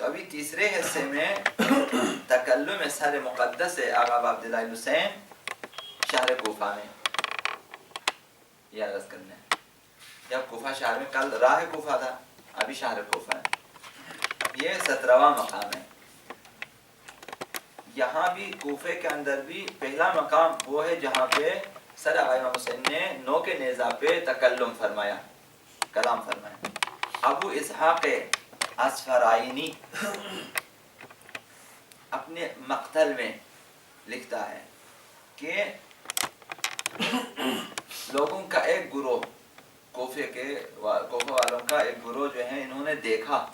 تو ابھی تیسرے حصے میں تکلم سر مقدس آقا عبداللہ حسین شہر کوفہ میں، یہ عرض کرنا ہے، جب کوفہ شہر میں، کل راہ کوفہ تھا، ابھی شہر کوفہ ہے، یہ 17واں مقام ہے۔ یہاں بھی کوفے کے اندر بھی پہلا مقام وہ ہے جہاں پہ سر آقا امام حسین نے نو کے نیزہ پہ تکلم فرمایا، کلام فرمایا۔ ابو اسحاق اصفرائینی اپنے مقتل میں لکھتا ہے کہ لوگوں کا ایک گروہ، کوفہ والوں کا ایک گروہ جو ہے، انہوں نے دیکھا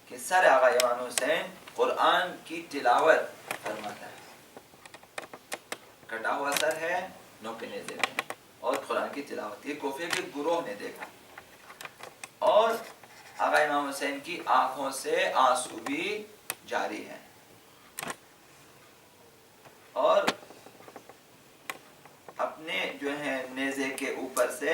کہ سر آقا امام حسین قرآن کی تلاوت فرماتا ہے، کٹا ہوا سر ہے، نو کے نیزے میں، اور قرآن کی تلاوت، یہ کوفے کے گروہ نے دیکھا، اور آقا امام حسین کی آنکھوں سے آنسو بھی جاری ہے، اور اپنے جو ہے نیزے کے اوپر سے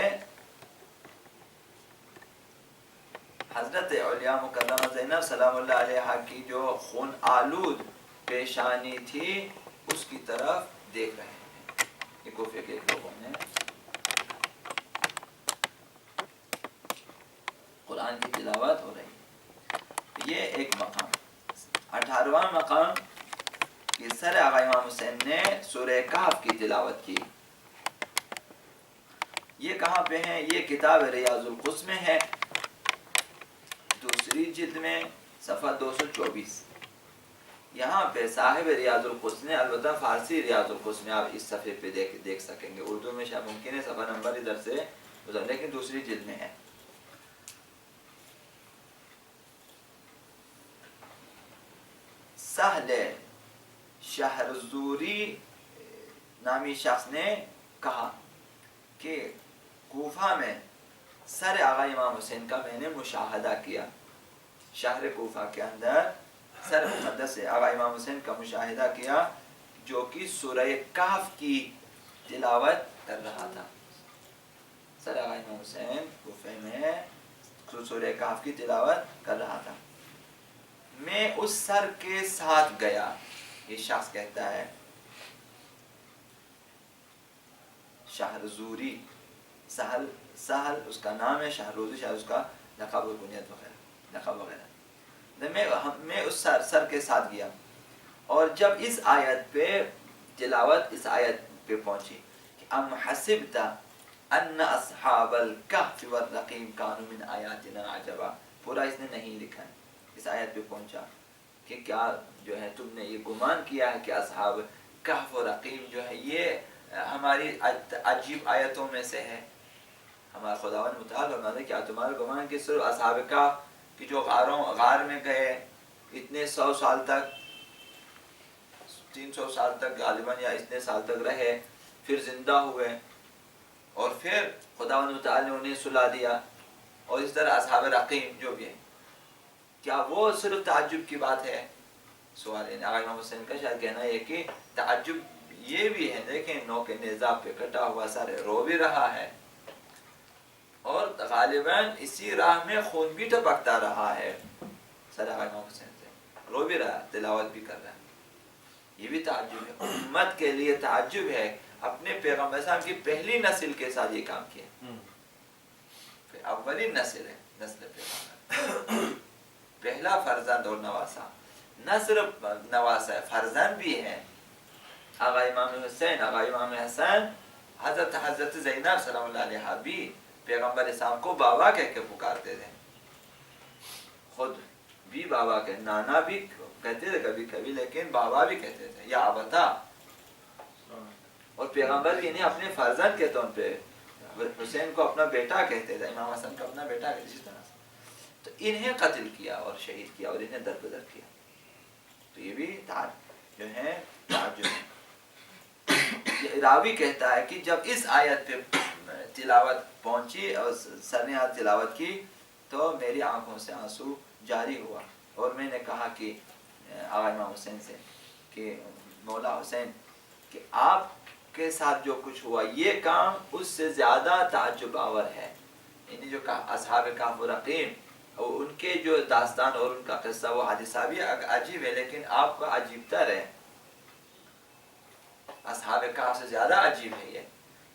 حضرت علیاء مکرمہ زینب سلام اللہ علیہا کی جو خون آلود پیشانی تھی اس کی طرف دیکھ رہے ہیں۔ یہ کوفے کے لوگوں نے قرآن کی تلاوت ہو رہی ہے، یہ ایک مقام۔ 18واں مقام کہ سر آقا امام حسین نے سورہ کہف کی تلاوت کی، یہ کہاں پہ ہے؟ یہ کتاب ریاض القدس میں ہے، دوسری جلد میں صفحہ 224۔ یہاں پہ صاحب ریاض القدس نے، البتہ فارسی ریاض القدس میں آپ اس صفحے پہ دیکھ سکیں گے، اردو میں شاید ممکن ہے صفحہ نمبر ادھر سے ادھر، لیکن دوسری جلد میں ہے۔ سہل شہرزوری نامی شخص نے کہا کہ کوفہ میں سر آقا امام حسین کا میں نے مشاہدہ کیا، شہر کوفہ کے اندر سر مقدس آقا امام حسین کا مشاہدہ کیا جو کہ سورہ کہف کی تلاوت کر رہا تھا۔ سر آقا امام حسین کوفہ میں سورہ کہف کی تلاوت کر رہا تھا، میں اس سر کے ساتھ گیا، یہ شخص کہتا ہے، شہرزوری، سہل اس کا نام ہے، شہرزوری شاید اس کا لقب و کنیت وغیرہ، لقب وغیرہ۔ میں اس سر کے ساتھ گیا، اور جب اس آیت پہ تلاوت اس آیت پہ پہنچی کہ ام حسبت ان اصحاب الکہف والرقیم کانوا من آیاتنا عجبا، پورا اس نے نہیں لکھا ہے، اس آیت پہ پہنچا کہ کیا جو ہے تم نے یہ گمان کیا ہے کہ اصحاب کہف و رقیم جو ہے یہ ہماری عجیب آیتوں میں سے ہے۔ ہمارا خداوند متعال فرماتا ہے کیا تمہارا گمان کہ صرف اصحاب کہف کہ جو غار میں گئے اتنے 100 سال تک، 300 سال تک غالباً یا اتنے سال تک رہے، پھر زندہ ہوئے، اور پھر خداوند متعال نے انہیں سلا دیا، اور اس طرح اصحاب رقیم جو بھی ہیں، کیا وہ صرف تعجب کی بات ہے؟ سوال ہے۔ آقا امام حسین کا شاید کہنا ہے کہ تعجب یہ بھی ہے، دیکھیں نو کے نیزہ پہ کٹا ہوا سر ہے، رو بھی رہا ہے، اور غالباً اسی راہ میں خون بھی ٹپکتا رہا ہے، سر آقا امام حسین سے رو بھی رہا ہے، تلاوت بھی کر رہا ہے، یہ بھی تعجب ہے، امت کے لیے تعجب ہے، اپنے پیغمبر صاحب کی پہلی نسل کے ساتھ یہ کام کیا، اولین نسل ہے، نسل پیغمبر، پہلا فرزند اور نواسا، نہ صرف نواسا ہے، فرزند بھی ہے۔ آقا امام حسین، آقا امام حسن، حضرت زینب سلام اللہ علیہا بھی پیغمبر اسلام کو بابا کہہ کے پکارتے تھے، خود بھی بابا کہ نانا بھی کہتے تھے کبھی کبھی، لیکن بابا بھی کہتے تھے، یا ابتا، اور پیغمبر بھی انہیں اپنے فرزند کے طور پہ، حسین کو اپنا بیٹا کہتے تھے، امام حسن کو اپنا بیٹا کہتے تھے، اس طرح سے تو انہیں قتل کیا اور شہید کیا اور انہیں دربدر کیا، تو یہ بھی جو ہے تعجب ہے۔ راوی کہتا ہے کہ جب اس آیت پہ تلاوت پہنچی اور سر نے ہاتھ تلاوت کی تو میری آنکھوں سے آنسو جاری ہوا، اور میں نے کہا کہ آقا امام حسین سے کہ مولا حسین کہ آپ کے ساتھ جو کچھ ہوا یہ کام اس سے زیادہ تعجب آور ہے، یعنی جو اصحاب کہف و رقیم ان کے جو داستان اور ان کا قصہ وہ حادثہ بھی عجیب ہے، لیکن آپ کا عجیب تر ہے، اصحاب کہف سے زیادہ عجیب ہے یہ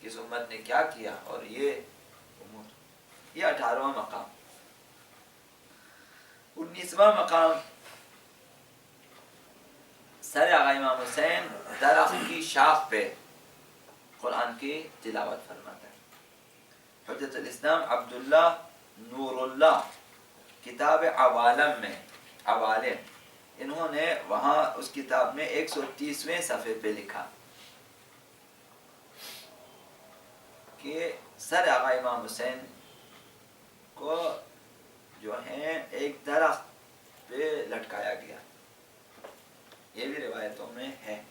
کہ اس امت نے کیا کیا. اور یہ 18واں مقام. 19واں مقام سر آقا امام حسین درخت کی شاخ پہ قرآن کی تلاوت فرماتے ہیں. حجت الاسلام عبداللہ نور اللہ کتاب عوالم میں، عوالم، انہوں نے وہاں اس کتاب میں 130ویں صفحے پہ لکھا کہ سر آقا امام حسین کو جو ہے ایک درخت پہ لٹکایا گیا. یہ بھی روایتوں میں ہے.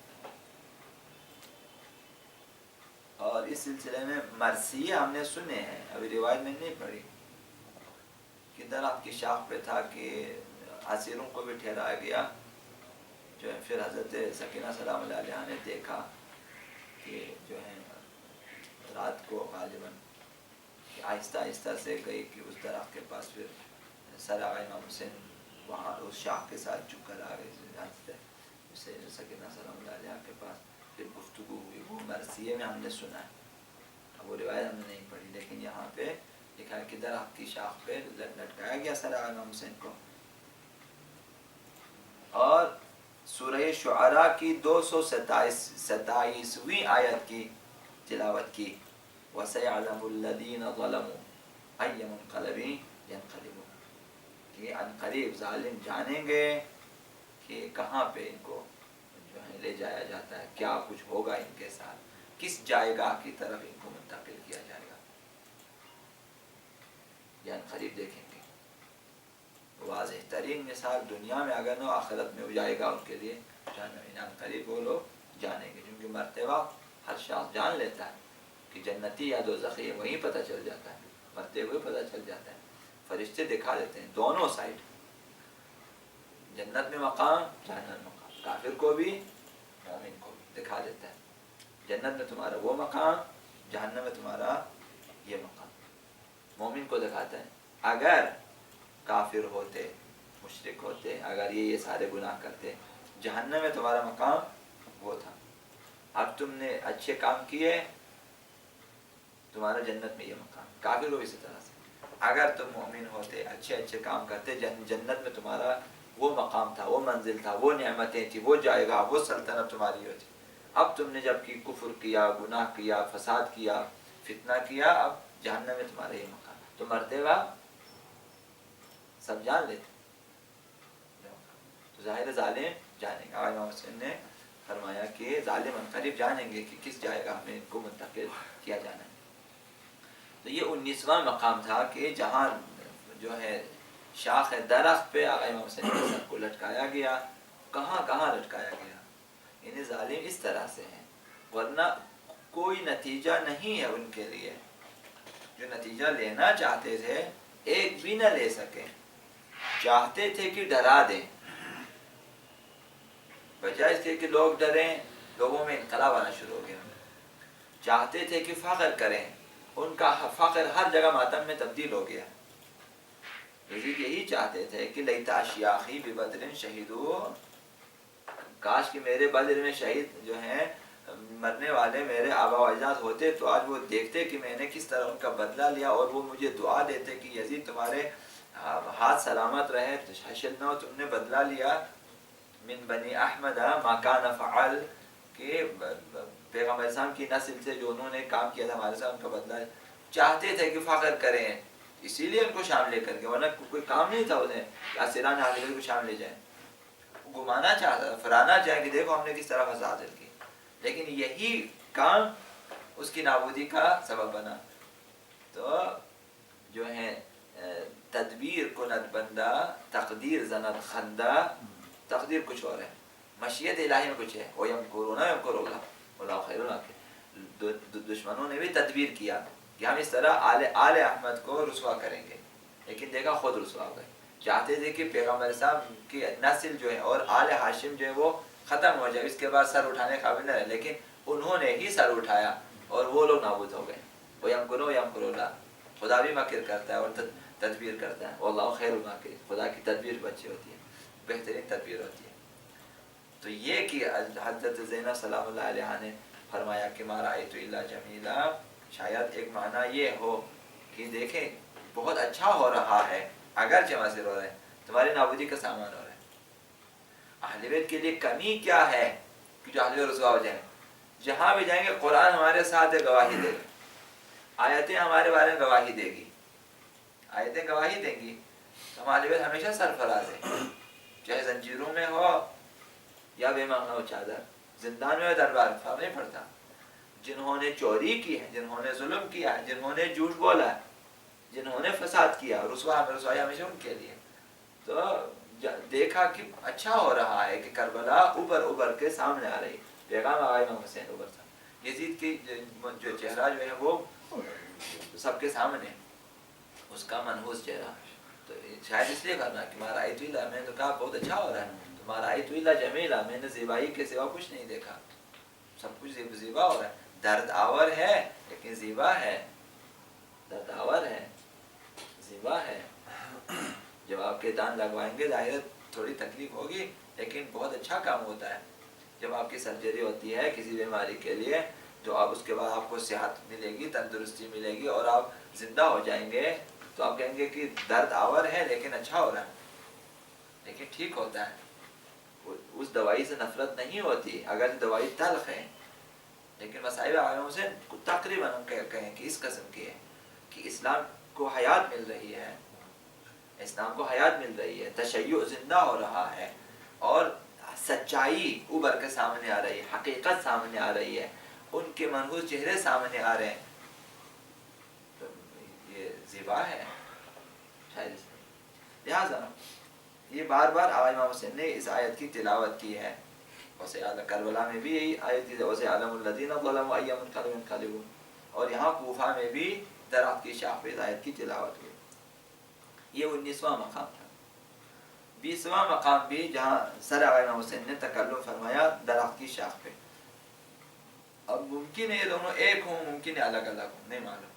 اور اس سلسلے میں مرثیے ہم نے سنے ہیں، ابھی روایت میں نہیں پڑھی، کہ درخت کی شاخ پہ تھا کہ اسیروں کو بھی ٹھہرایا گیا. جو ہے پھر حضرت سکینہ سلام اللہ علیہ نے دیکھا کہ جو ہے رات کو غالباً آہستہ آہستہ سے گئی کہ اس درخت کے پاس، پھر سر آقا امام حسین وہاں اس شاخ کے ساتھ جھک کر آ گئے اسے سکینہ سلام اللہ علیہ کے پاس. پھر گفتگو ہوئی، وہ مرثیے میں ہم نے سنا ہے، وہ روایت ہم نے نہیں پڑھی، لیکن یہاں پہ لکھا ہے کہ درخت کی شاخ پہ لٹکایا گیا سر آقا امام حسین کو. اور سورہ شعراء کی 227ویں آیت کی تلاوت کی. وَسَيَعْلَمُ الَّذِينَ ظَلَمُوا أَيَّ مُنْقَلَبٍ يَنْقَلِبُونَ، کہ عنقریب ظالم جانیں گے کہ کہاں پہ ان کو جو ہے لے جایا جاتا ہے، کیا کچھ ہوگا ان کے ساتھ، کس جائے گاہ کی طرف ان کو منتقل کیا جائے گا. یہ عنقریب دیکھیں گے. واضح ترین مثال دنیا میں اگر نہ آخرت میں ہو جائے گا ان کے لیے جہنم. عنقریب وہ لوگ جانیں گے، کیونکہ مرتبہ ہر شخص جان لیتا ہے کہ جنتی یا دوزخی، وہیں پتہ چل جاتا ہے، مرتے ہوئے پتہ چل جاتا ہے. فرشتے دکھا دیتے ہیں دونوں سائڈ، جنت میں مقام، جہنم میں مقام، کافر کو بھی مومن کو بھی دکھا دیتا ہے. جنت میں تمہارا وہ مقام، جہنم میں تمہارا یہ مقام. مومن کو دکھاتا ہے اگر کافر ہوتے، مشرک ہوتے، اگر یہ سارے گناہ کرتے، جہنم میں تمہارا مقام وہ تھا. اب تم نے اچھے کام کیے، تمہارا جنت میں یہ مقام. کافر کو بھی اسی طرح سے اگر تم مومن ہوتے، اچھے اچھے کام کرتے، جنت میں تمہارا وہ مقام تھا، وہ منزل تھا، وہ نعمتیں تھیں، وہ جائے گا، وہ سلطنت تمہاری ہوتی. اب تم نے جب کہ کفر کیا، گناہ کیا، فساد کیا، فتنہ کیا، اب جہنم میں تمہارا یہ مقام. تو مرتے گا سب جان لیتے، تو ظاہر ظالم جانیں گے. امام حسین نے فرمایا کہ ظالم عنقریب جانیں گے کہ کس جائے گاہ میں ان کو منتقل کیا جانا ہے. تو یہ 19واں مقام تھا کہ جہاں جو ہے شاخ درخت پہ آقا امام حسین کے سر کو لٹکایا گیا. کہاں کہاں لٹکایا گیا. یعنی ظالم اس طرح سے ہیں، ورنہ کوئی نتیجہ نہیں ہے ان کے لیے. جو نتیجہ لینا چاہتے تھے ایک بھی نہ لے سکے. چاہتے تھے کہ ڈرا دیں، بجائے اس کے کہ لوگ ڈریں، لوگوں میں انقلاب آنا شروع ہو گیا. چاہتے تھے کہ فخر کریں، ان کا فخر ہر جگہ ماتم میں تبدیل ہو گیا. یہی چاہتے تھے کہ لیت اشیاخی ببدر شہیدو، کاش کہ میرے بدر میں شہید جو ہیں مرنے والے میرے آبا و اجداد ہوتے، تو آج وہ دیکھتے کہ میں نے کس طرح ان کا بدلہ لیا، اور وہ مجھے دعا دیتے کہ یزید تمہارے ہاتھ سلامت رہے، حشر نہ ہو، تم نے بدلہ لیا. من بنی احمد ما کان فعل، کہ پیغمبر اسلام کی نسل سے جو انہوں نے کام کیا تھا ہمارے ساتھ، ان کا بدلہ. چاہتے تھے کہ فخر کریں، اسی لیے ان کو شام لے کر کے، ورنہ کوئی کام نہیں تھا انہیں کہ اسیران حاضر کو شام لے جائیں. گمانا چاہتا، فرانا چاہے کہ دیکھو ہم نے کس طرح فساد کی، لیکن یہی کام اس کی نابودی کا سبب بنا. تو جو ہے تدبیر کند بندہ، تقدیر زند خندہ. تقدیر کچھ اور ہے، مشیت الہی میں کچھ ہے. وَيَمْكُرُونَ وَيَمْكُرُ اللَّهُ وَاللَّهُ خَيْرُ الْمَاكِرِينَ. دشمنوں نے بھی تدبیر کیا کہ ہم اس طرح آل احمد کو رسوا کریں گے، لیکن دیکھا خود رسوا ہو گئے. چاہتے تھے کہ پیغمبر صاحب کی نسل جو ہے اور آل ہاشم جو ہے وہ ختم ہو جائے، اس کے بعد سر اٹھانے قابل نہ رہے، لیکن انہوں نے ہی سر اٹھایا اور وہ لوگ نابود ہو گئے. وَيَمْكُرُونَ وَيَمْكُرُ اللَّهُ، خدا بھی مکر کرتا ہے اور تدبیر کرتا ہے، واللہ خیر الماکرین، خدا کی تدبیر اچھی ہوتی ہے، بہترین تدبیر ہوتی ہے۔ تو یہ کہ حضرت زینب سلام اللہ علیہ نے فرمایا کہ ما رأیت الا جمیلا، شاید ایک معنی یہ ہو کہ دیکھیں بہت اچھا ہو رہا ہے، اگرچہ مسئلہ ہو رہا ہے، تمہاری نابودی کا سامان ہو رہا ہے۔ اہل بیت کے لیے کمی کیا ہے کہ جو اہل بیت رسوا ہو جائیں؟ جہاں بھی جائیں گے قرآن ہمارے ساتھ گواہی دے گا، آیتیں ہمارے بارے میں گواہی دے گی، آیتیں گواہی دیں گی، تو اہل بیت ہمیشہ سرفراز ہے، چاہے زنجیروں میں ہو یا بے معنی ہو چادر، زندان میں ہو دربار، فرق نہیں پڑتا۔ جنہوں نے چوری کی ہے، جنہوں نے ظلم کیا ہے، جنہوں نے جھوٹ بولا ہے، جنہوں نے فساد کیا، رسوائی ہمیشہ ان کے لیے۔ تو دیکھا کہ اچھا ہو رہا ہے کہ کربلا ابھر کے سامنے آ رہی، پیغام آقا امام حسین ابھر تھا، یزید کی جو چہرہ جو ہے وہ سب کے سامنے، اس کا منحوس چہرہ، تو شاید اس لیے کرنا کہ ما رأیت الا، میں نے تو کہا بہت اچھا ہو رہا ہے، تو ما رأیت الا جمیلا، میں نے زیبائی کے سوا کچھ نہیں دیکھا، سب کچھ زیبا ہو رہا ہے، درد آور ہے لیکن زیبا ہے، درد آور ہے زیبا ہے۔ جب آپ کے دان لگوائیں گے ظاہر تھوڑی تکلیف ہوگی لیکن بہت اچھا کام ہوتا ہے۔ جب آپ کی سرجری ہوتی ہے کسی بیماری کے لیے، تو آپ اس کے بعد آپ کو صحت ملے گی، تندرستی ملے گی اور آپ زندہ ہو جائیں گے، تو آپ کہیں گے کہ درد آور ہے لیکن اچھا ہو رہا ہے، لیکن ٹھیک ہوتا ہے۔ اس دوائی سے نفرت نہیں ہوتی، اگر دوائی تلخ ہے، لیکن مصائب عالم سے تقریباً ہم کہیں کہ اس قسم کی ہے کہ اسلام کو حیات مل رہی ہے، اسلام کو حیات مل رہی ہے، تشیع زندہ ہو رہا ہے، اور سچائی ابھر کے سامنے آ رہی ہے، حقیقت سامنے آ رہی ہے، ان کے منحوس چہرے سامنے آ رہے ہیں، تو یہ زیبا ہے شاید اس میں۔ لہٰذا یہ بار بار آقا امام حسین نے اس آیت کی تلاوت کی ہے، کربلا میں بھی یہی آیت تھی، وَسَيَعْلَمُ الَّذِينَ ظَلَمُوا أَيَّ مُنقَلِبٍ يَنقَلِبُونَ، اور یہاں کوفہ میں بھی درخت کی شاخ پہ اس آیت کی تلاوت ہوئی۔ یہ 19واں مقام تھا۔ 20واں مقام بھی جہاں سر آقا امام حسین نے تکلم فرمایا درخت کی شاخ پہ۔ اب ممکن ہے یہ دونوں ایک ہوں، ممکن ہے الگ الگ ہوں، نہیں معلوم۔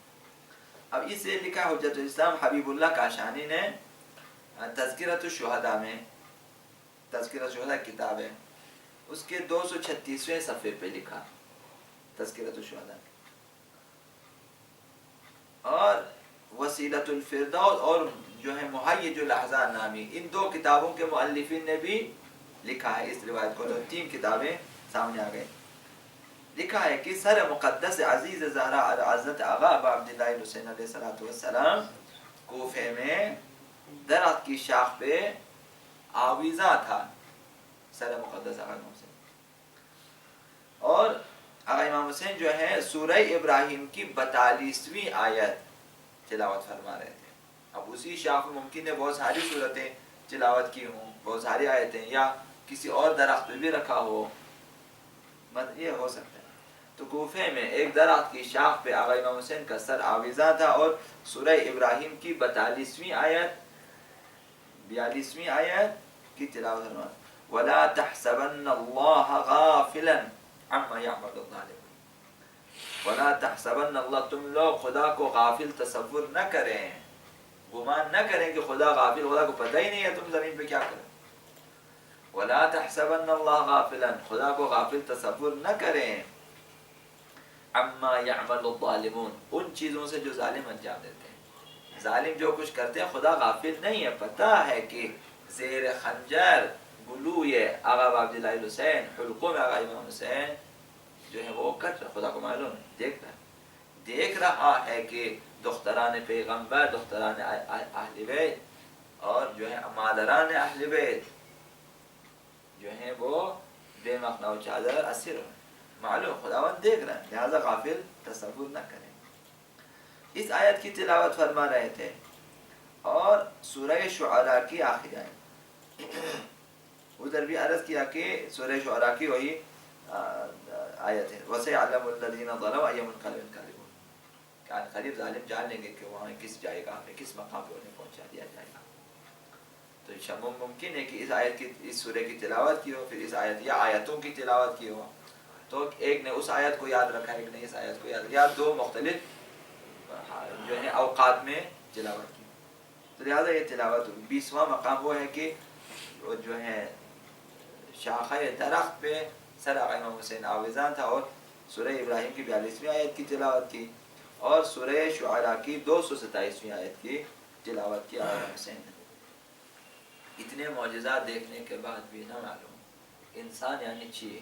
اب اس سے لکھا حجت الاسلام حبیب اللہ کاشانی نے تذکرۃ الشہداء میں، تذکرۃ الشہداء کتاب ہے، اس کے 236ویں صفحے پہ لکھا تذکرۃ الشہداء، اور وسیلۃ الفردوس اور جو ہے محیج الاحزان نامی، ان دو کتابوں کے مؤلفین نے بھی لکھا ہے اس روایت کو، تو 3 کتابیں سامنے آ گئے۔ لکھا ہے کہ سر مقدس عزیز زہرا حضرت آقا ابا عبداللہ حسین علیہ السلام کوفے میں درخت کی شاخ پہ آویزاں تھا سر مقدس آقا امام حسین، اور آقا امام حسین جو ہے سورہ ابراہیم کی 42ویں آیت تلاوت فرما رہے تھے۔ اب اسی شاخ میں ممکن ہے بہت ساری صورتیں تلاوت کی ہوں، بہت ساری آیتیں، یا کسی اور درخت پہ بھی رکھا ہو، یہ ہو سکتا ہے۔ تو کوفے میں ایک درخت کی شاخ پہ آقا امام حسین کا سر آویزاں تھا، اور سورہ ابراہیم کی 42ویں آیت 42ویں آیت کی تلاوت فرما، وَلَا تَحْسَبَنَّ اللَّهَ غَافِلًا عَمَّا يَعْمَلُ الظَّالِمُونَ، وَلَا تَحْسَبَنَّ اللَّهَ، تم لوگ خدا کو غافل تصور نہ کریں، گمان نہ کریں کہ خدا غافل، خدا کو پتہ ہی نہیں ہے تم زمین پہ کیا کرو۔ وَلَا تَحْسَبَنَّ اللَّهَ غَافِلًا، خدا کو غافل تصور نہ کریں، عَمَّا يَعْمَلُ الظَّالِمُونَ، ان چیزوں سے جو ظالم انجام دیتے ہیں۔ ظالم جو کچھ کرتے ہیں خدا غافل نہیں ہے، پتہ ہے کہ زیر خنجر گلوئے آقا عبداللہ حسین، حلقوں میں آقا امام حسین جو ہے وہ کر رہا، خدا کو معلوم ہے، دیکھ رہا ہے کہ دختران پیغمبر، دختران اہل بیت، اور جو ہے مادران اہل بیت جو ہیں وہ بے مخنا و چادر اسیر ہو، معلوم خداوند دیکھ رہا ہے، لہذا غافل تصور نہ کریں۔ اس آیت کی تلاوت فرما رہے تھے، اور سورہ شعراء کی آخری آیت، ادھر بھی عرض کیا کہ سورہ شعراء کی وہی آیت ہے، وَسَيَعْلَمُ الَّذِينَ ظَلَمُوا أَيَّ مُنقَلِبٍ يَنقَلِبُونَ، کہ قریب ظالم جان لیں گے کہ وہاں کس جائے گا، کس مقام پہ انہیں پہنچا دیا جائے گا۔ تو ممکن ہے کہ اس آیت کی، اس سورہ کی تلاوت کی ہو، پھر اس آیت یا آیتوں کی تلاوت کی ہو، تو ایک نے اس آیت کو یاد رکھا، ایک نے اس آیت کو یاد، یا دو مختلف جو ہے اوقات میں تلاوت کی۔ تو لہٰذا یہ تلاوت 20واں مقام وہ ہے کہ وہ جو ہے شاخہ درخت پہ سر آقا امام حسین آویزاں تھا، اور سورہ ابراہیم کی 42ویں آیت کی تلاوت کی، اور سورہ شعراء کی 227ویں آیت کی تلاوت کی آقا امام حسین نے۔ اتنے معجزات دیکھنے کے بعد بھی نہ معلوم انسان یعنی چیئے،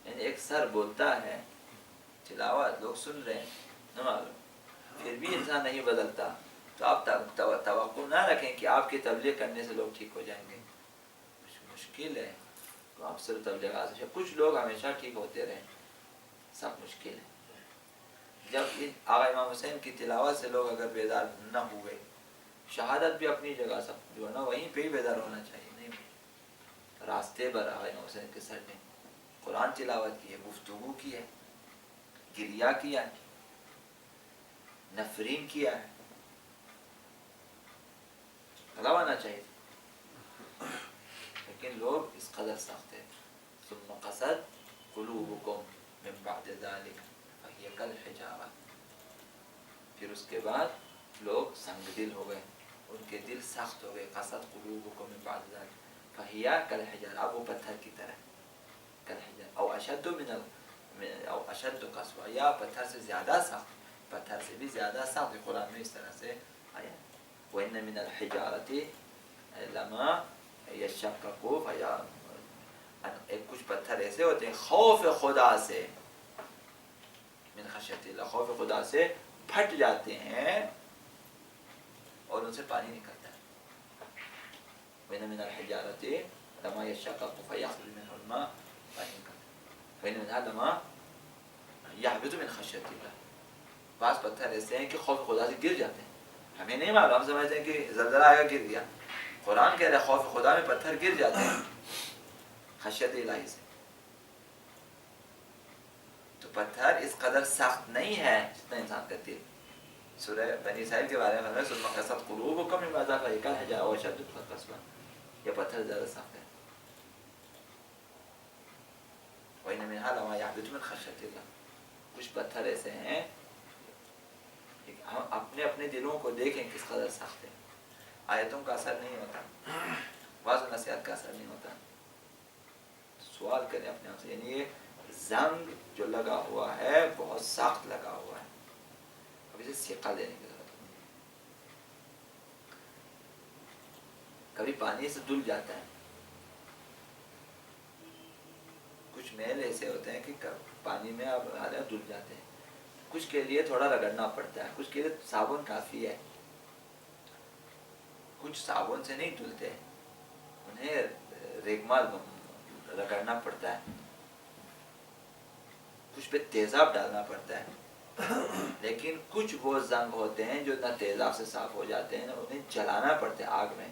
یعنی ایک سر بولتا ہے تلاوت لوگ سن رہے ہیں نہ معلوم، پھر بھی انسان نہیں بدلتا، تو آپ توقع نہ رکھیں کہ آپ کی تبلیغ کرنے سے لوگ ٹھیک ہو جائیں گے، مشکل ہے۔ تو آپ صرف تبلیغات سے کچھ لوگ ہمیشہ ٹھیک ہوتے رہیں، سب مشکل ہے۔ جب آقا امام حسین کی تلاوت سے لوگ اگر بیدار نہ ہوئے، شہادت بھی اپنی جگہ سب جو ہے نا وہیں پہ ہی بیدار ہونا چاہیے، نہیں راستے پر آقا امام حسین کے سر نے قرآن تلاوت کی ہے، گفتگو کی ہے، گریہ کیا ہے، نفرین کیا ہے، بھلا ہونا چاہیے، لیکن لوگ اس قدر سخت ہیں۔ ثم قست قلوبکم من بعد ذلک فہی کالحجارہ، پھر اس کے بعد لوگ سنگ دل ہو گئے، ان کے دل سخت ہو گئے۔ قست قلوبکم من بعد ذلک فہی کالحجارہ، اب وہ پتھر کی طرح، کالحجارہ او اشد او اشد قسوہ، یا پتھر سے زیادہ سخت، پتھر سے بھی زیادہ سخت، قرآن میں اس طرح سے آیا۔ وَإِنَّ مِنَ الْحِجَارَةِ لَمَا يَشَّقَّقُ ایک کچھ پتھر ایسے ہوتے ہیں خوف خدا سے، من خشیت اللہ، خوف خدا سے پھٹ جاتے ہیں اور ان سے پانی نکلتا ہے۔ وَإِنَّ مِنَ الْحِجَارَةِ لَمَا يَشَّقَّقُ فَيَخْرُجُ مِنْهُ الْمَاءُ، پانی نکلتا ہے۔ وَإِنَّ مِنْهَا لَمَا يَهْبِطُ مِنْ خَشْيَةِ اللَّهِ، بعض پتھر ایسے ہیں کہ خوف خدا سے گر جاتے ہیں، ہمیں نہیں معلوم، ہم سمجھتے ہیں کہ زلزلہ آیا گر گیا، قرآن کہہ رہا ہے خوف خدا میں پتھر گر جاتے ہیں خشیت الہی سے۔ تو پتھر اس قدر سخت نہیں ہے جتنا انسان کا دل۔ سورہ بنی اسرائیل کے بارے میں ثم قست قلوبکم من بعد ذلک فہی کالحجارہ او اشد قسوہ، یہ پتھر زیادہ سخت ہے۔ وَإِنَّ مِنْهَا لَمَا يَهْبِطُ مِنْ خَشْيَةِ اللَّهِ، کچھ پتھر ایسے ہیں ہم اپنے اپنے دلوں کو دیکھیں کس قدر سخت ہے، آیتوں کا اثر نہیں ہوتا، واعظ و نصیحت کا اثر نہیں ہوتا۔ سوال کریں اپنے آپ سے، یعنی یہ زنگ جو لگا ہوا ہے بہت سخت لگا ہوا ہے، اب اسے سیقہ دینے کی ضرورت ہے۔ کبھی پانی سے دھل جاتا ہے، کچھ میل ایسے ہوتے ہیں کہ پانی میں اب دھل جاتے ہیں، کچھ کے لیے تھوڑا رگڑنا پڑتا ہے، کچھ کے لیے صابن کافی ہے، کچھ صابن سے نہیں دھلتے، انہیں ریگمال رگڑنا پڑتا ہے، کچھ پہ تیزاب ڈالنا پڑتا ہے، لیکن کچھ وہ زنگ ہوتے ہیں جو نہ تیزاب سے صاف ہو جاتے ہیں، انہیں جلانا پڑتا ہے آگ میں،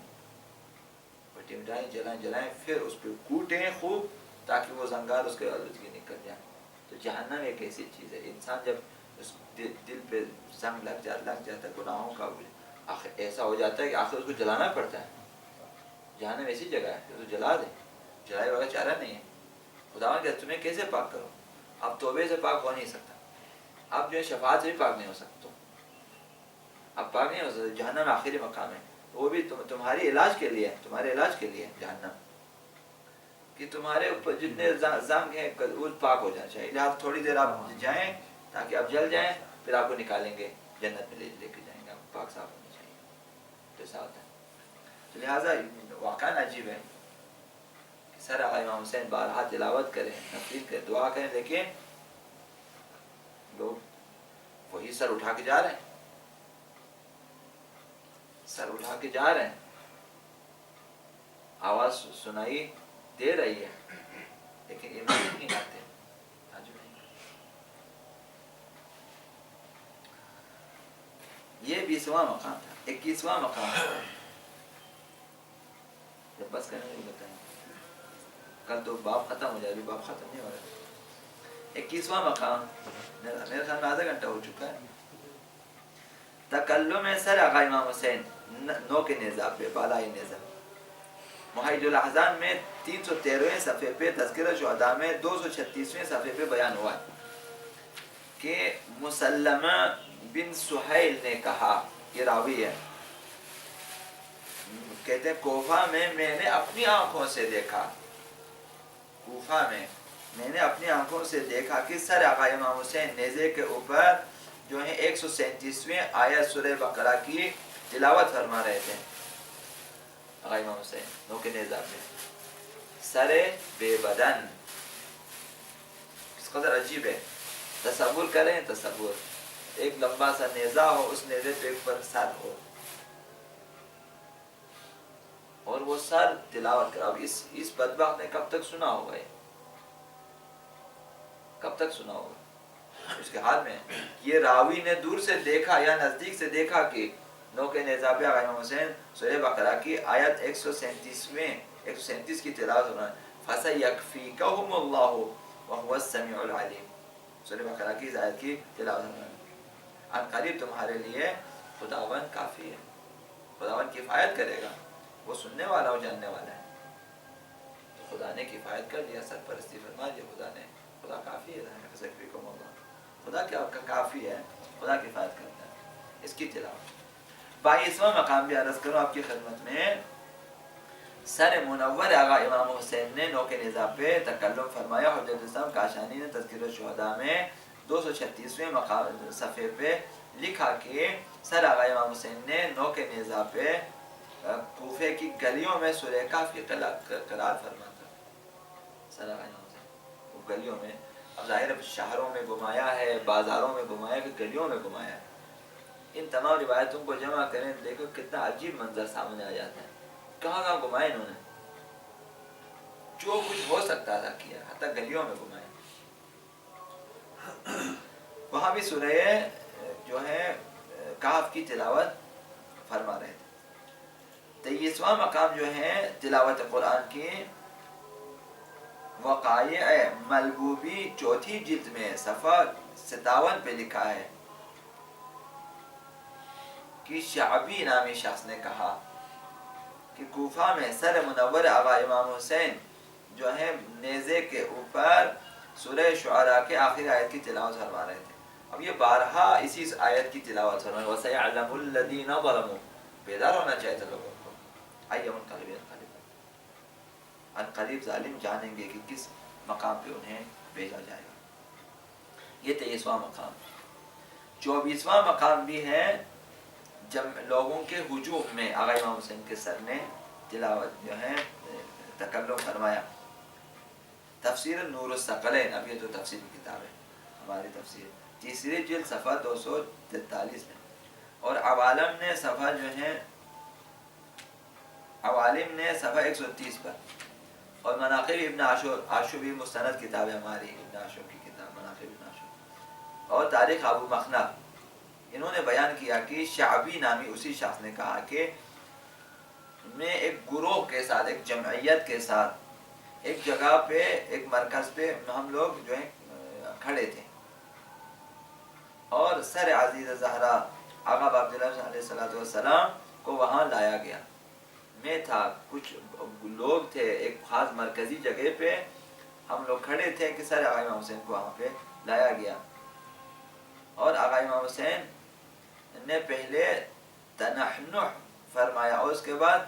پٹی مٹائیں جلائیں پھر اس پہ کوٹیں خوب تاکہ وہ زنگار اس کے آلودگی نکل جائے۔ تو جہنم ایک ایسی چیز ہے، انسان جب اس دل پہ زنگ لگ جاتا ہے گناہوں کا، آخر ایسا ہو جاتا ہے کہ آخر اس کو جلانا پڑتا ہے۔ جہنم ایسی جگہ ہے کہ تو جلا دے، جلائے بغیر چارہ نہیں ہے۔ خدا کہ تمہیں کیسے پاک کرو، اب توبے سے پاک ہو نہیں سکتا، اب جو ہے شفاعت سے بھی پاک نہیں ہو سکتا، اب پاک نہیں ہو سکتا۔ جہنم آخری مقام ہے، وہ بھی تمہاری علاج کے لیے، تمہارے علاج کے لیے جہنم، کہ تمہارے اوپر جتنے زنگ ہیں وہ پاک ہو جانا چاہیے، لہٰذا تھوڑی دیر آپ جائیں تاکہ آپ جل جائیں، پھر آپ کو نکالیں گے جنت میں لے کے جائیں گے، آپ پاک صاف ہونا چاہیے، تو ایسا ہوتا ہے۔ تو لہٰذا واقعہ عجیب ہے کہ سر آقا امام حسین بارہا تلاوت کریں، نفل کریں، دعا کریں، لیکن لوگ وہی سر اٹھا کے جا رہے ہیں، سر اٹھا کے جا رہے ہیں، آواز سنائی دے رہی ہے لیکن ایمان نہیں آتے، تعجب نہیں۔ یہ 20واں مقام تھا۔ 21واں مقام جب بس کرنے کو بتائیں، کل تو باب ختم ہو جائے، ابھی باب ختم نہیں ہو رہا۔ 21واں مقام میرے خیال میں آدھا گھنٹہ ہو چکا ہے۔ تکلم سر آقا امام حسین نو کے نیزہ پہ، بالائی نیزہ، محید الاحزان میں 313ویں صفحے پہ، تذکرہ شہداء میں 236ویں صفحے پہ بیان ہوا ہے کہ مسلمہ بن سہیل نے کہا، یہ راوی ہے، کہتے ہیں کوفہ میں میں نے اپنی آنکھوں سے دیکھا، کوفہ میں میں نے اپنی آنکھوں سے دیکھا کہ سر آقا امام حسین نیزے کے اوپر جو ہے 137ویں آیت سورہ بقرہ کی تلاوت فرما رہے تھے. آقا امام حسین نوکے نیزہ پہ سر بے بدن، اس قدر عجیب ہے. تصور کریں، تصور ایک لمبا سا نیزہ ہو، اس نیزے پہ اوپر سر ہو اور وہ سر تلاوت کر. اب اس بدبخت نے کب تک سنا ہوگا، یہ کب تک سنا ہوگا؟ اس کے ہاتھ میں یہ راوی نے دور سے دیکھا یا نزدیک سے دیکھا کہ نوکے نیزہ پہ آقا امام حسین سورہ بقرہ کی آیت 137 کی تلاوت ہونا ہے. فَسَيَكْفِيكَهُمُ اللَّهُ وَهُوَ السَّمِيعُ الْعَلِيمُ. سورہ بقرہ کی اس آیت کی تلاوت ہونا ہے. ان قریب تمہارے لیے خداوند کافی ہے، خداوند کفایت کرے گا، وہ سننے والا اور جاننے والا ہے. تو خدا نے کفایت کر دیا، سرپرستی فرما دیا خدا نے. خدا کافی ہے، خدا کیا کافی ہے، خدا کفایت کرتا ہے. اس کی تلاوت. 22واں مقام بھی عرض کروں آپ کی خدمت میں. سر منور آقا امام حسین نے نوکے نیزہ پہ تکلم فرمایا. حجت اسلام کاشانی نے تذکرہ الشہداء میں 236ویں صفحے پہ لکھا کہ سر آقا امام حسین نے نوکے نیزہ پہ کوفے کی گلیوں میں سورہ کاف کی قرات فرماتا. سر آقا امام حسین وہ گلیوں میں، اب ظاہر شہروں میں گھمایا ہے، بازاروں میں گھمایا کہ گلیوں میں گھمایا ہے. ان تمام روایتوں کو جمع کریں دیکھو کتنا عجیب منظر سامنے آ جاتا ہے. کہاں کہاں گھمائے انہوں نے، جو کچھ ہو سکتا تھا کیا، حتیٰ گلیوں میں گھمائے. وہاں بھی سورہ جو ہے کہف کی تلاوت فرما رہے تھے. 23واں مقام جو ہے تلاوت قرآن کی وقائع ملبوبی چوتھی جلد میں صفحہ 57 پہ لکھا ہے کہ شعبی نامی شخص نے کہا کہ کوفہ میں سر منور آقا امام حسین جو ہے نیزے کے اوپر سورہ شعراء کے آخری آیت کی تلاوت فرما رہے تھے. اب یہ بارہا اسی آیت کی تلاوت فرما رہے ہیں. وَسَيَعْلَمُ الَّذِينَ ظَلَمُوا. بیدار ہونا چاہیے تھا لوگوں کو. اَيَّمُ الْقَلِبِ ان قریب ظالم جانیں گے کہ کس مقام پہ انہیں بھیجا جائے گا. یہ 23واں مقام. 24واں مقام بھی ہے جب لوگوں کے ہجوم میں آقا امام حسین کے سر نے تلاوت جو ہے تکلم فرمایا. تفسیر نور الثقلین، اب یہ تو تفسیر کی کتاب ہے ہماری تفسیر، تیسری جلد صفحہ 243 میں. اور عوالم نے صفحہ جو ہے عوالم نے صفحہ 130 پر. اور مناقب ابن عاشور بھی مستند کتاب ہے ہماری، ابن عاشور کی کتاب مناقب ابن عاشور. اور تاریخ ابو مخنف، انہوں نے بیان کیا کہ شعبی نامی اسی شخص نے کہا کہ میں ایک گروہ کے ساتھ، ایک جمعیت کے ساتھ ایک جگہ پہ، ایک مرکز پہ ہم لوگ جو ہے کھڑے تھے اور سر عزیز زہرا آقا عبداللہ علیہ السلام کو وہاں لایا گیا. میں تھا، کچھ لوگ تھے، ایک خاص مرکزی جگہ پہ ہم لوگ کھڑے تھے کہ سر آقا امام حسین کو وہاں پہ لایا گیا. اور آقا امام حسین نے پہلے تنحنح فرمایا اور اس کے بعد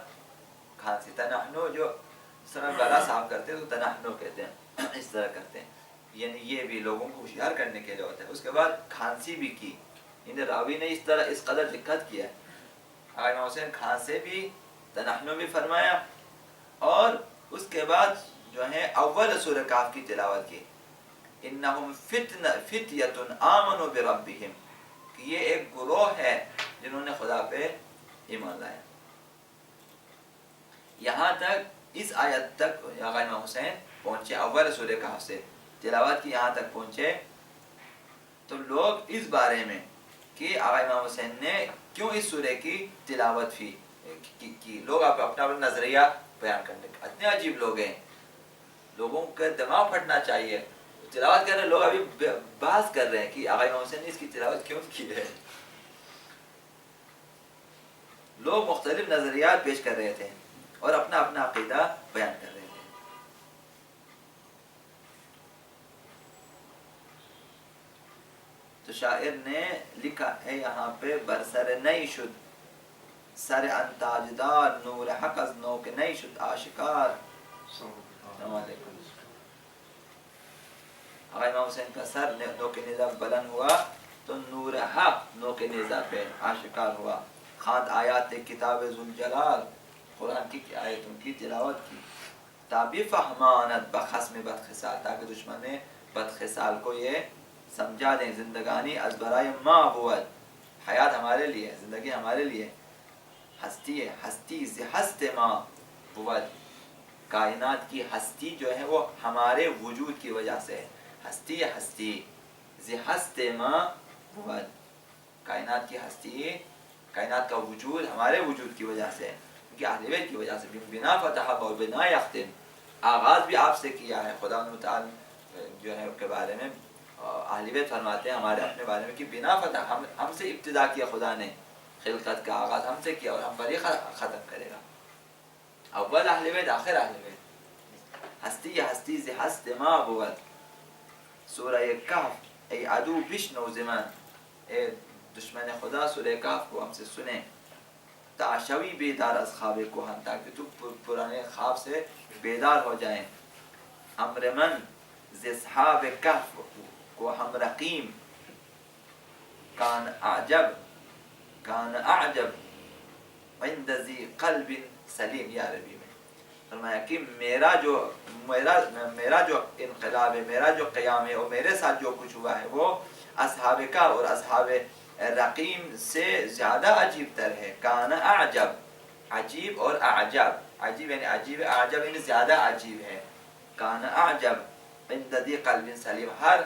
کھانسی. تنحنح جو اس طرح گلا صاف کرتے ہیں تو تنحنح کہتے ہیں، اس طرح کرتے ہیں، یعنی یہ بھی لوگوں کو ہوشیار کرنے کے لیے ہوتا ہے. اس کے بعد کھانسی بھی کی. یعنی راوی نے اس طرح اس قدر دقت کیا ہے. آقا امام حسین کھانسے بھی، تنحنح بھی فرمایا اور اس کے بعد جو ہے اول سورہ کہف کی تلاوت کی. انہم فتیۃ آمنوا بربہم، کہ یہ ایک گروہ ہے جنہوں نے خدا پہ ایمان لایا. یہاں تک اس آیت تک آقا امام حسین پہنچے، اول سورہ کہف سے تلاوت کی یہاں تک پہنچے. تو لوگ اس بارے میں کہ آقا امام حسین نے کیوں اس سورہ کی تلاوت کی لوگ اپنا نظریہ بیان کرنے کا، اتنے عجیب لوگ ہیں، لوگوں کا دماغ پھٹنا چاہیے. تلاوت کر رہے لوگ ابھی بحث کر رہے ہیں کہ آقا امام حسین نے اس کی تلاوت کیوں کی ہے. لوگ مختلف نظریات پیش کر رہے تھے اور اپنا اپنا عقیدہ بیان کر رہے تھے. تو شاعر نے لکھا ہے یہاں پہ برسر نئی شد سر انتاجدار نور حق از نوک نی شد آشکار. السلام علیکم. آقا امام حسین کا سر نوک نیزہ بلند ہوا تو نور حق نوک نیزہ پہ آشکار ہوا. خواند آیات کتاب ذوالجلال، قرآن کی آیتوں کی تلاوت کی. تابی فہمانت بخصم بدخصال، تاکہ دشمن بدخصال کو یہ سمجھا دیں زندگانی از برائے ما بود، حیات ہمارے لیے، زندگی ہمارے لیے، ہستی ہے، ہستی زی ہست ما بود، کائنات کی ہستی جو ہے وہ ہمارے وجود کی وجہ سے ہے. ہستی ہے، ہستی زی ہست ما بود، کائنات کی ہستی، کائنات کا وجود ہمارے وجود کی وجہ سے ہے، کیونکہ اہل بیت کی وجہ سے. بنا فتح و بنا یختم، آغاز بھی آپ سے کیا ہے. خدا متعال جو ہے کے بارے میں اہل بیت فرماتے ہیں ہمارے اپنے بارے میں کہ بنا فتح، ہم سے ابتدا کیا خدا نے، خلقت کا آغاز ہم سے کیا اور ہم پر ہی ختم کرے گا. اول اہل بیت آخر اہل بیت. ہستی ہستی سے ہست ما بود. سورہ کہف، ای عدو بشنو زمن، اے دشمن خدا سورہ کہف کو ہم سے سنیں. تعشوی بیدار از خواب کہن، تاکہ تو پرانے خواب سے بیدار ہو جائیں. امر من ز اصحاب کہف کو ہم رقیم، کان اعجب عند ذی قلب سلیم. یا ربی میں فرمایا کہ میرا جو انقلاب ہے، میرا جو قیام ہے اور میرے ساتھ جو کچھ ہوا ہے وہ اصحاب کا اور اصحاب رقیم سے زیادہ عجیب تر ہے. کان اعجب، عجیب اور اعجب، عجیب یعنی عجیب، اعجب یعنی زیادہ عجیب ہے. کان اعجب عند ذی قلب سلیم، ہر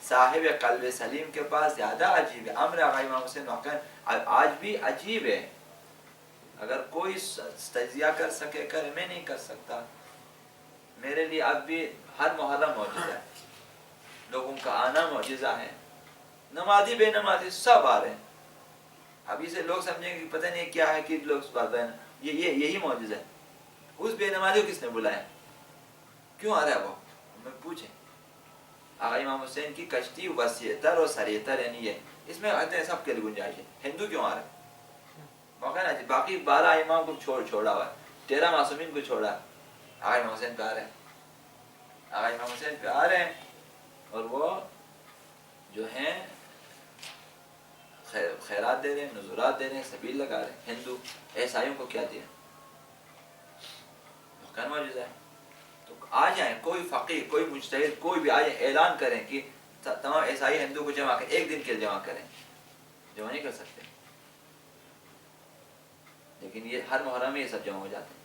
صاحب قلب سلیم کے پاس زیادہ عجیب ہے. امر آقا امام حسین آج بھی عجیب ہے. اگر کوئی تجزیہ کر سکے کرے، میں نہیں کر سکتا. میرے لیے اب بھی ہر محرم معجزہ ہے، لوگوں کا آنا معجزہ ہے. نمازی بے نمازی سب آ رہے ہیں. ابھی سے لوگ سمجھیں گے کہ پتہ نہیں کیا ہے کہ لوگ یہی معجزہ ہے. اس بے نمازی کو کس نے بلایا؟ کیوں آ رہا ہے وہ؟ ہمیں پوچھیں. آقا امام حسین کی کشتی وسیع تر اور سریع تر، یعنی یہ اس میں سب کے لیے گنجائش ہے. ہندو کیوں آ رہا ہے؟ باقی 12 امام کو چھوڑا ہوا ہے، 13 معصومین کو چھوڑا. آقا امام حسین پہ آ رہے ہیں، آقا امام حسین پہ آ رہے ہیں. اور وہ جو ہیں خیرات دے رہے ہیں، نذرات دے رہے ہیں، سبیل لگا رہے ہیں. ہندو عیسائیوں کو کیا دیا؟ کیا معجزہ ہے؟ تو آ جائیں، کوئی فقیہ، کوئی مجتہد، کوئی بھی آئے، اعلان کریں کہ تمام عیسائی ہندو کو جمع کریں، ایک دن کے جمع کریں. جمع نہیں کر سکتے، لیکن یہ ہر محرم میں یہ سب جمع ہو جاتے ہیں.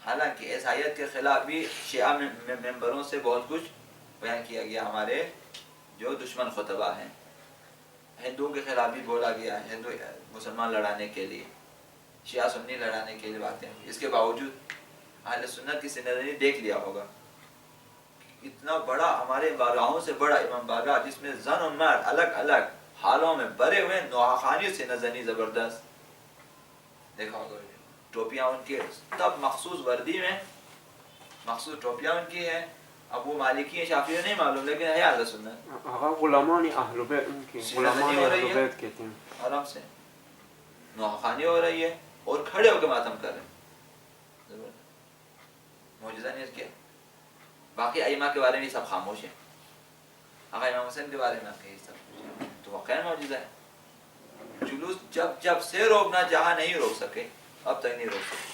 حالانکہ عیسائیت کے خلاف بھی شیعہ ممبروں سے بہت کچھ بیان کیا گیا، ہمارے جو دشمن خطبہ ہیں. ہندوؤں کے خلاف بھی بولا گیا ہے، ہندو مسلمان لڑانے کے لیے، شیعہ سنی لڑانے کے لیے باتیں ہوئی. اس کے باوجود اہل سنت کی سنت دیکھ لیا ہوگا، اتنا بڑا ہمارے بارگاہوں سے بڑا امام بارگاہ جس میں زن و مرد الگ الگ حالوں میں بھرے ہوئے، نوحخانی سے نزنی زبردست دیکھا ہوگا. ٹوپیاں ان کی تب مخصوص وردی میں، مخصوص ٹوپیاں ان کی ہیں. اب وہ مالکی ہیں شافعی نہیں معلوم، لیکن ہے اہل سنت. غلامان اہل بیت، ان کی غلامان اہل بیت کہتے ہیں. آرام سے نوحخانی ہو رہی ہے اور کھڑے ہو کے ماتم کر رہے ہیں. معجزہ نہیں کیا. باقی ائمہ کے بارے میں یہ سب خاموش ہیں. آقا امام حسین کے بارے میں آپ کے یہ سب تو واقعا معجزہ ہے. جلوس جب سے روکنا چاہا نہیں روک سکے، اب تک نہیں روک سکے.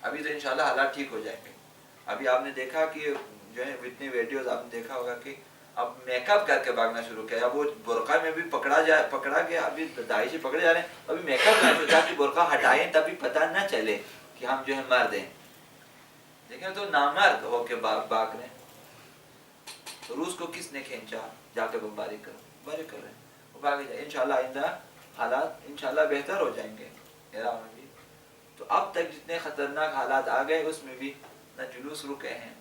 ابھی تو انشاءاللہ حالات ٹھیک ہو جائیں گے. ابھی آپ نے دیکھا کہ جو ہے اتنی ویڈیوز آپ نے دیکھا ہوگا کہ اب میک اپ کر کے بھاگنا شروع کیا. اب وہ برقع میں بھی پکڑا گیا، ابھی داعشی پکڑے جا رہے ہیں. ابھی میک اپ کرنا شروع کہ برقع ہٹائیں تبھی پتہ نہ چلے کہ ہم جو ہے مرد ہیں. دیکھیں تو نامرد ہو کے بھاگ رہے ہیں. روس کو کس نے کھینچا جا کے بمباری کر رہے ہیں، وہ بھاگے جائے. انشاءاللہ آئندہ حالات انشاءاللہ بہتر ہو جائیں گے عراق میں بھی. تو اب تک جتنے خطرناک حالات آ گئے اس میں بھی نہ جلوس رکے ہیں.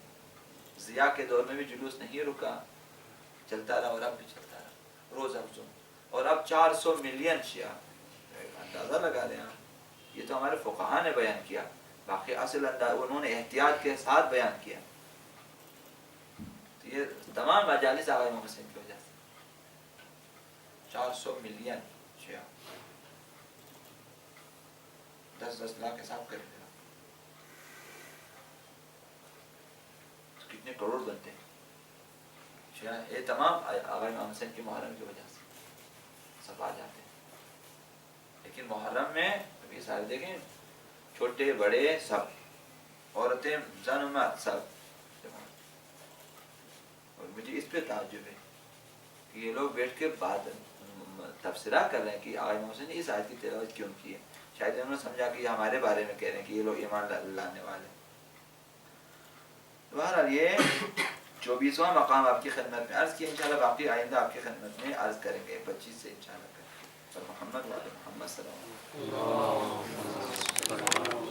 ضیاء کے دور میں بھی جلوس نہیں رکا، چلتا رہا اور اب بھی چلتا رہا روز افزوں. اور اب 400 ملین شیعہ، اندازہ لگا لیں آپ. یہ تو ہمارے فقہا نے بیان کیا، باقی اصل انہوں نے احتیاط کے ساتھ بیان کیا. تو یہ تمام مجالس آقا امام حسین کی وجہ سے 400 ملین شیعہ. 10 لاکھ حساب کریں گے کتنے کروڑ بنتے ہیں. یہ تمام آقا امام حسین کے محرم کی وجہ سے سب آ جاتے ہیں. لیکن محرم میں ابھی سارے دیکھیں چھوٹے بڑے سب عورتیں زن مرد سب. اور مجھے اس پہ تعجب ہے کہ یہ لوگ بیٹھ کے بات تبصرہ کر رہے ہیں کہ آقا امام حسین نے اس آیت کی تلاوت کیوں کی ہے. شاید انہوں نے سمجھا کہ یہ ہمارے بارے میں کہہ رہے ہیں کہ یہ لوگ ایمان لانے والے. بہرحال یہ 24واں مقام آپ کی خدمت میں عرض کیا. انشاءاللہ باقی آئندہ آپ کی خدمت میں عرض کریں گے 25 سے انشاءاللہ. اور محمد وعلی محمد صلی اللہ علیہ وسلم.